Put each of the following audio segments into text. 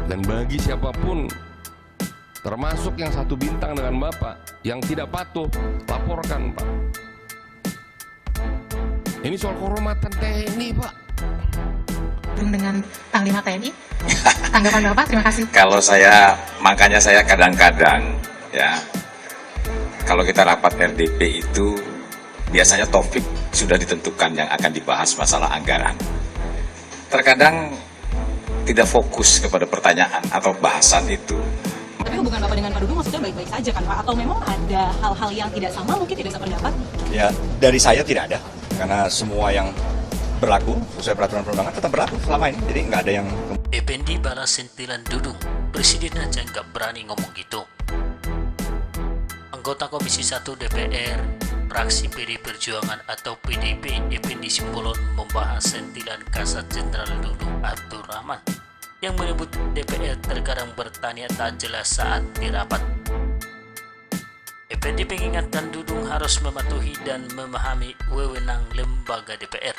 Dan bagi siapapun, termasuk yang satu bintang dengan Bapak, yang tidak patuh, laporkan Pak. Ini soal kehormatan TNI Pak. Dengan Panglima TNI, tanggapan Bapak, terima kasih. Kalau saya, makanya saya kadang-kadang ya, kalau kita rapat RDP itu biasanya topik sudah ditentukan yang akan dibahas masalah anggaran. Terkadang tidak fokus kepada pertanyaan atau bahasan itu. Tapi hubungan Bapak dengan Pak Dudung maksudnya baik-baik saja kan Pak? Atau memang ada hal-hal yang tidak sama, mungkin tidak sependapat? Ya, dari saya tidak ada. Karena semua yang berlaku sesuai peraturan perundangan tetap berlaku selama ini. Jadi nggak ada yang... Effendi balas sentilan Dudung, Presiden aja nggak berani ngomong gitu. Anggota Komisi 1 DPR, fraksi PD Perjuangan atau PDP, Effendi Simbolon membahas sentilan Kasat Jenderal Dudung Abdul Rahman yang menyebut DPR terkadang bertanya tak jelas saat dirapat. Effendi mengingatkan Dudung harus mematuhi dan memahami wewenang lembaga DPR.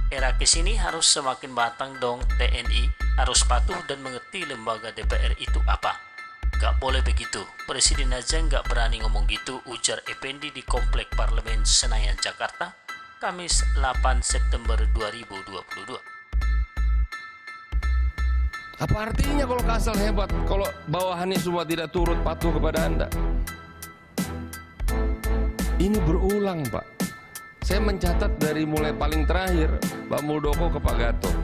Era kesini harus semakin matang dong, TNI harus patuh dan mengerti lembaga DPR itu apa. Gak boleh begitu, Presiden aja gak berani ngomong gitu, ujar Effendi di Komplek Parlemen Senayan, Jakarta, Kamis 8 September 2022. Apa artinya kalau Kasal hebat, kalau bawahannya semua tidak turut patuh kepada Anda? Ini berulang Pak. Saya mencatat dari mulai paling terakhir, Pak Muldoko ke Pak Gatot.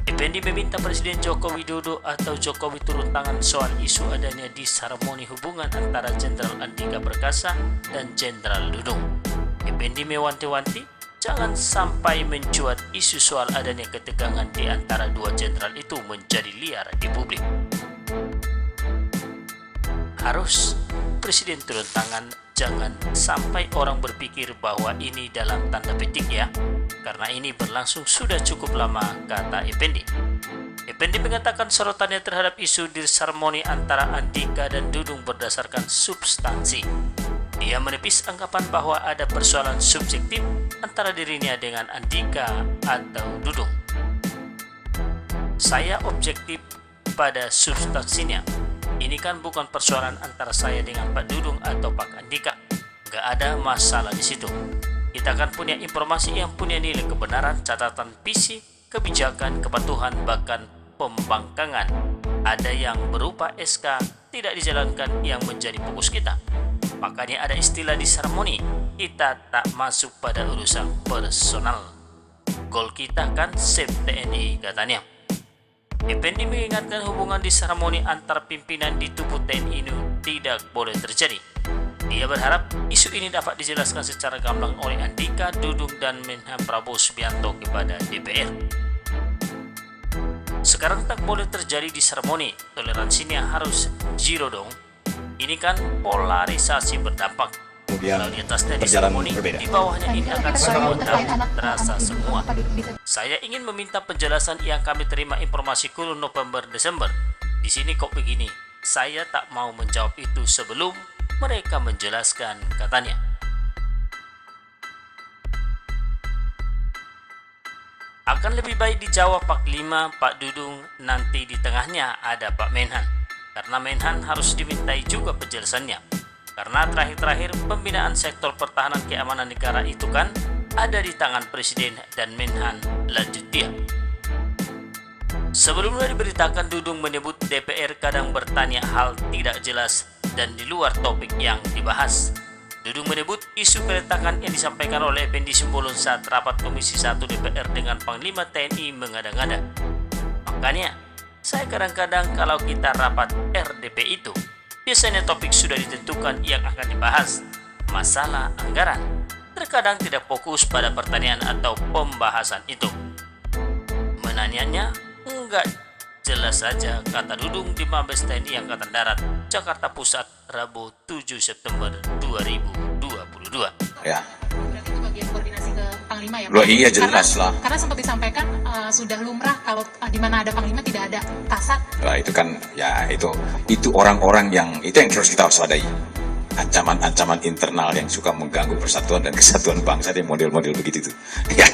Effendi meminta Presiden Joko Widodo atau Jokowi turun tangan soal isu adanya disharmoni hubungan antara Jenderal Andika Perkasa dan Jenderal Dudung. Effendi mewanti-wanti jangan sampai mencuat isu soal adanya ketegangan di antara dua jenderal itu menjadi liar di publik. Harus Presiden turun tangan, jangan sampai orang berpikir bahwa ini dalam tanda petik ya, karena ini berlangsung sudah cukup lama, kata Effendi. Effendi mengatakan sorotannya terhadap isu disharmoni antara Andika dan Dudung berdasarkan substansi. Dia menepis anggapan bahwa ada persoalan subjektif antara dirinya dengan Andika atau Dudung. Saya objektif pada substansinya. Ini kan bukan persoalan antara saya dengan Pak Dudung atau Pak Andika. Gak ada masalah di situ. Kita kan punya informasi yang punya nilai kebenaran, catatan visi, kebijakan, kepatuhan, bahkan pembangkangan. Ada yang berupa SK tidak dijalankan yang menjadi fokus kita. Makanya ada istilah disharmoni. Kita tak masuk pada urusan personal. Goal kita kan save TNI, katanya. Effendi mengingatkan hubungan disharmoni antar pimpinan di tubuh TNI ini tidak boleh terjadi. Dia berharap isu ini dapat dijelaskan secara gamblang oleh Andika, Dudung, dan Menhan Prabowo Subianto kepada DPR. Sekarang tak boleh terjadi disharmoni, toleransinya harus zero dong. Ini kan polarisasi berdampak. Kemudian Kalau di atasnya berjalan disharmoni, berbeda. di bawahnya ini akan semua terasa semua. Saya ingin meminta penjelasan yang kami terima informasi kurun November-Desember. Di sini kok begini, saya tak mau menjawab itu sebelum mereka menjelaskan, katanya. Akan lebih baik dijawab Pak Lima, Pak Dudung, nanti di tengahnya ada Pak Menhan. Karena Menhan harus dimintai juga penjelasannya. Karena terakhir-terakhir pembinaan sektor pertahanan keamanan negara itu kan ada di tangan Presiden dan Menhan, lanjut dia. Sebelumnya diberitakan Dudung menyebut DPR kadang bertanya hal tidak jelas dan di luar topik yang dibahas. Dudung menyebut isu keretakan yang disampaikan oleh Effendi Simbolon saat rapat Komisi 1 DPR dengan Panglima TNI mengada-ngada. Makanya, saya kadang-kadang kalau kita rapat RDP itu, biasanya topik sudah ditentukan yang akan dibahas. Masalah anggaran terkadang tidak fokus pada pertanyaan atau pembahasan itu. Menanyanya enggak jelas saja, kata Dudung di Mabes TNI Angkatan Darat, Jakarta Pusat, Rabu 7 September 2022. Ya. Berarti itu bagian koordinasi ke Panglima ya? Loh, iya jelas lah. Karena sempat disampaikan sudah lumrah kalau di mana ada Panglima tidak ada kasat. Nah, itu kan ya itu orang-orang yang itu yang harus kita waspadai. Ancaman-ancaman internal yang suka mengganggu persatuan dan kesatuan bangsa, dia model-model begitu tuh. Ya.